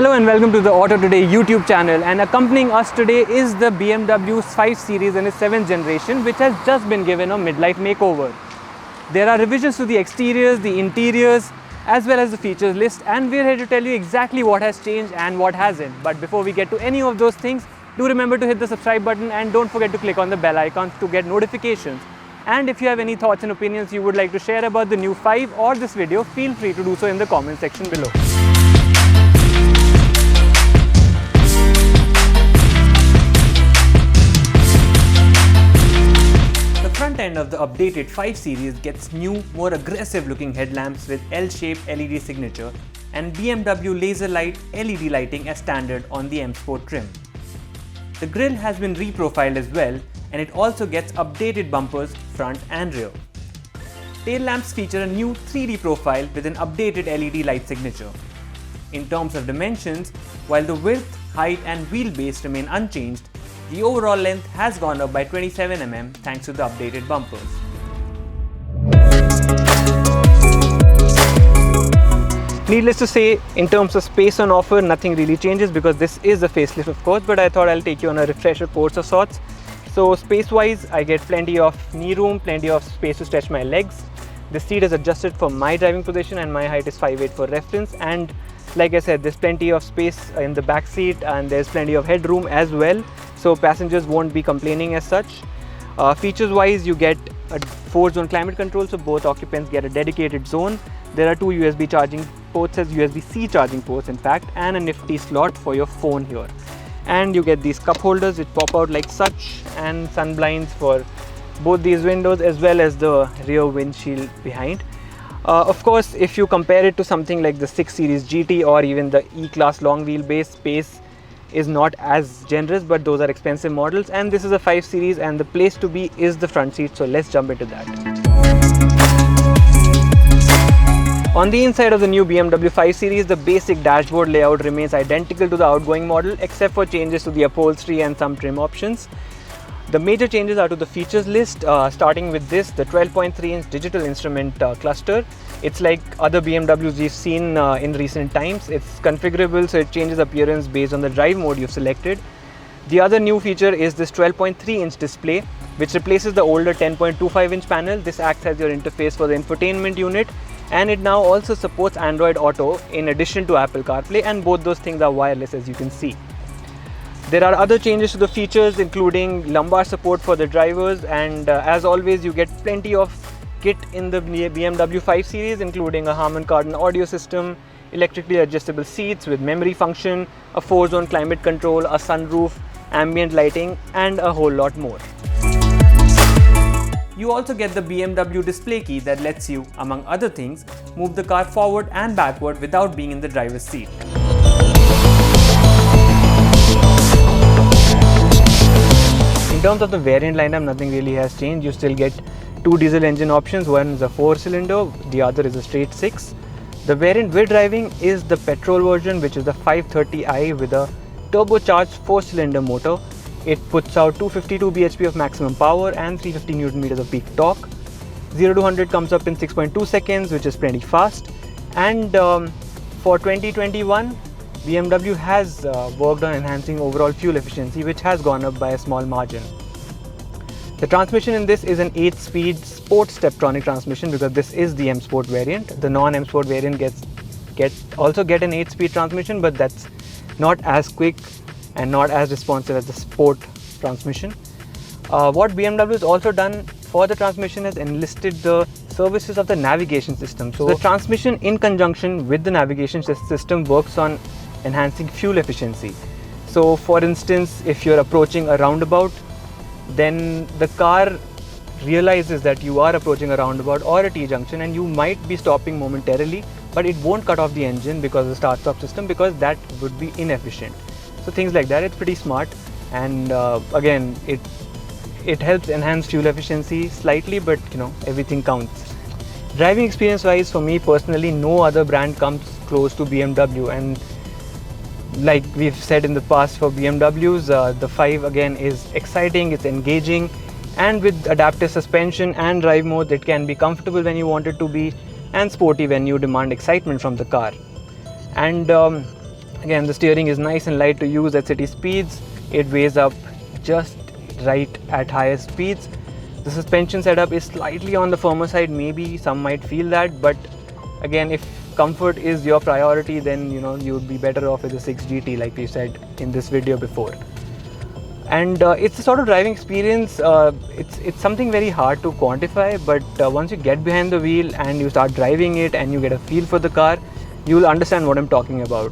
Hello and welcome to the AutoToday YouTube channel, and accompanying us today is the BMW 5 Series in its 7th generation, which has just been given a midlife makeover. There are revisions to the exteriors, the interiors as well as the features list, and we're here to tell you exactly what has changed and what hasn't. But before we get to any of those things, do remember to hit the subscribe button and don't forget to click on the bell icon to get notifications. And if you have any thoughts and opinions you would like to share about the new 5 or this video, feel free to do so in the comment section below. The front end of the updated 5 Series gets new, more aggressive looking headlamps with L-shaped LED signature and BMW laser light LED lighting as standard on the M Sport trim. The grille has been reprofiled as well, and it also gets updated bumpers front and rear. Tail lamps feature a new 3D profile with an updated LED light signature. In terms of dimensions, while the width, height and wheelbase remain unchanged, the overall length has gone up by 27 mm thanks to the updated bumpers. Needless to say, in terms of space on offer, nothing really changes because this is a facelift of course, but I thought I'll take you on a refresher course of sorts. So space wise, I get plenty of knee room, plenty of space to stretch my legs. The seat is adjusted for my driving position and my height is 5'8" for reference, and like I said, there's plenty of space in the back seat and there's plenty of headroom as well, so passengers won't be complaining as such. Features wise, you get a 4-zone climate control, so both occupants get a dedicated zone. There are 2 USB charging ports as USB-C charging ports in fact, and a nifty slot for your phone here. And you get these cup holders which pop out like such, and sun blinds for both these windows as well as the rear windshield behind. Of course, if you compare it to something like the 6 Series GT or even the E-Class long wheelbase, space is not as generous, but those are expensive models, and this is a 5 Series and the place to be is the front seat, so let's jump into that. On the inside of the new BMW 5 Series, the basic dashboard layout remains identical to the outgoing model except for changes to the upholstery and some trim options. The major changes are to the features list, starting with this, the 12.3-inch digital instrument cluster. It's like other BMWs we've seen in recent times. It's configurable, so it changes appearance based on the drive mode you've selected. The other new feature is this 12.3-inch display, which replaces the older 10.25-inch panel. This acts as your interface for the infotainment unit, and it now also supports Android Auto in addition to Apple CarPlay, and both those things are wireless, as you can see. There are other changes to the features, including lumbar support for the drivers, and as always you get plenty of kit in the BMW 5 Series, including a Harman Kardon audio system, electrically adjustable seats with memory function, a 4-zone climate control, a sunroof, ambient lighting and a whole lot more. You also get the BMW display key that lets you, among other things, move the car forward and backward without being in the driver's seat. In terms of the variant lineup, nothing really has changed. You still get 2 diesel engine options. One is a 4-cylinder, the other is a straight 6. The variant we're driving is the petrol version, which is the 530i with a turbocharged 4-cylinder motor. It puts out 252 bhp of maximum power and 350 Nm of peak torque. 0 to 100 comes up in 6.2 seconds, which is pretty fast. And for 2021, BMW has worked on enhancing overall fuel efficiency, which has gone up by a small margin. The transmission in this is an 8-speed sport Steptronic transmission because this is the M Sport variant. The non-M Sport variant also get an 8-speed transmission, but that's not as quick and not as responsive as the Sport transmission. What BMW has also done for the transmission is enlisted the services of the navigation system. So the transmission in conjunction with the navigation system works on enhancing fuel efficiency. So for instance, if you're approaching a roundabout, then the car realizes that you are approaching a roundabout or a T-junction and you might be stopping momentarily, but it won't cut off the engine because of the start-stop system, because that would be inefficient. So things like that, it's pretty smart, and again, it helps enhance fuel efficiency slightly, but you know, everything counts. Driving experience wise, for me personally, no other brand comes close to BMW, and like we've said in the past for BMWs, the 5 again is exciting, it's engaging, and with adaptive suspension and drive mode, it can be comfortable when you want it to be and sporty when you demand excitement from the car. And Again, the steering is nice and light to use at city speeds. It weighs up just right at higher speeds. The suspension setup is slightly on the firmer side, maybe some might feel that, but again, if comfort is your priority, then you would be better off with the 6GT, like we said in this video before. And it's a sort of driving experience. It's something very hard to quantify, but once you get behind the wheel and you start driving it and you get a feel for the car, you will understand what I'm talking about.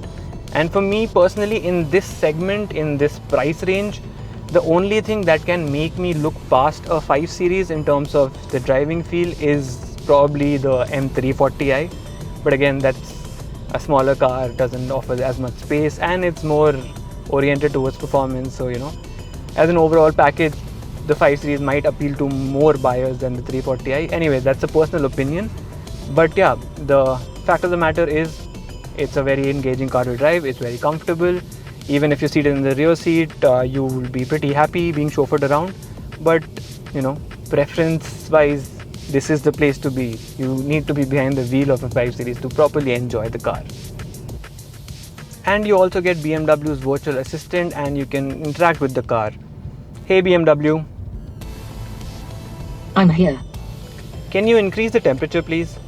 And for me personally, in this segment, in this price range, the only thing that can make me look past a 5 Series in terms of the driving feel is probably the M340i. But again, that's a smaller car, doesn't offer as much space, and it's more oriented towards performance. So, as an overall package, the 5 Series might appeal to more buyers than the 340i. Anyway, that's a personal opinion. But yeah, the fact of the matter is, it's a very engaging car to drive. It's very comfortable. Even if you're seated in the rear seat, you will be pretty happy being chauffeured around. But, preference-wise, this is the place to be. You need to be behind the wheel of a 5 Series to properly enjoy the car. And you also get BMW's virtual assistant, and you can interact with the car. Hey BMW. I'm here. Can you increase the temperature, please?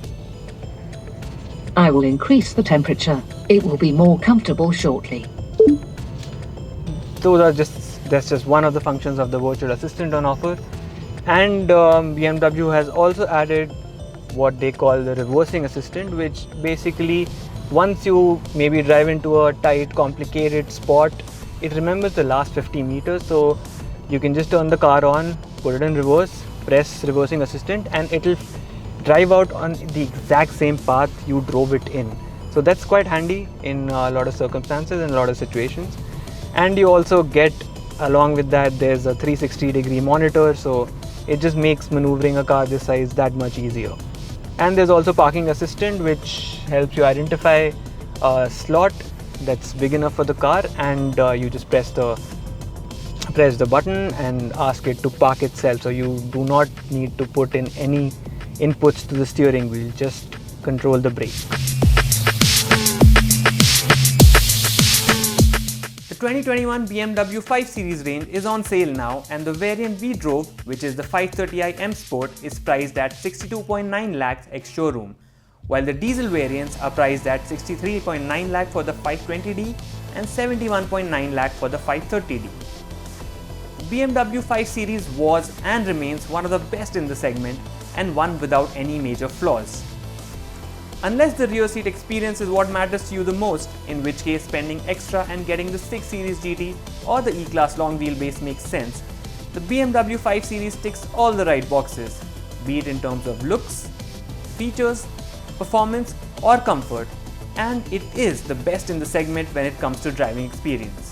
I will increase the temperature. It will be more comfortable shortly. That's just one of the functions of the virtual assistant on offer. And BMW has also added what they call the reversing assistant, which basically, once you maybe drive into a tight, complicated spot, it remembers the last 50 meters. So you can just turn the car on, put it in reverse, press reversing assistant, and it'll drive out on the exact same path you drove it in. So that's quite handy in a lot of circumstances and a lot of situations. And you also get, along with that, there's a 360-degree monitor, so it just makes maneuvering a car this size that much easier. And there's also parking assistant, which helps you identify a slot that's big enough for the car, and you just press the button and ask it to park itself. So you do not need to put in any inputs to the steering wheel, just control the brake. The 2021 BMW 5 Series range is on sale now, and the variant we drove, which is the 530i M Sport, is priced at 62.9 lakhs ex-showroom, while the diesel variants are priced at 63.9 lakh for the 520d and 71.9 lakh for the 530d. BMW 5 Series was and remains one of the best in the segment, and one without any major flaws. Unless the rear seat experience is what matters to you the most, in which case spending extra and getting the 6 Series GT or the E-Class long wheelbase makes sense, the BMW 5 Series ticks all the right boxes, be it in terms of looks, features, performance or comfort, and it is the best in the segment when it comes to driving experience.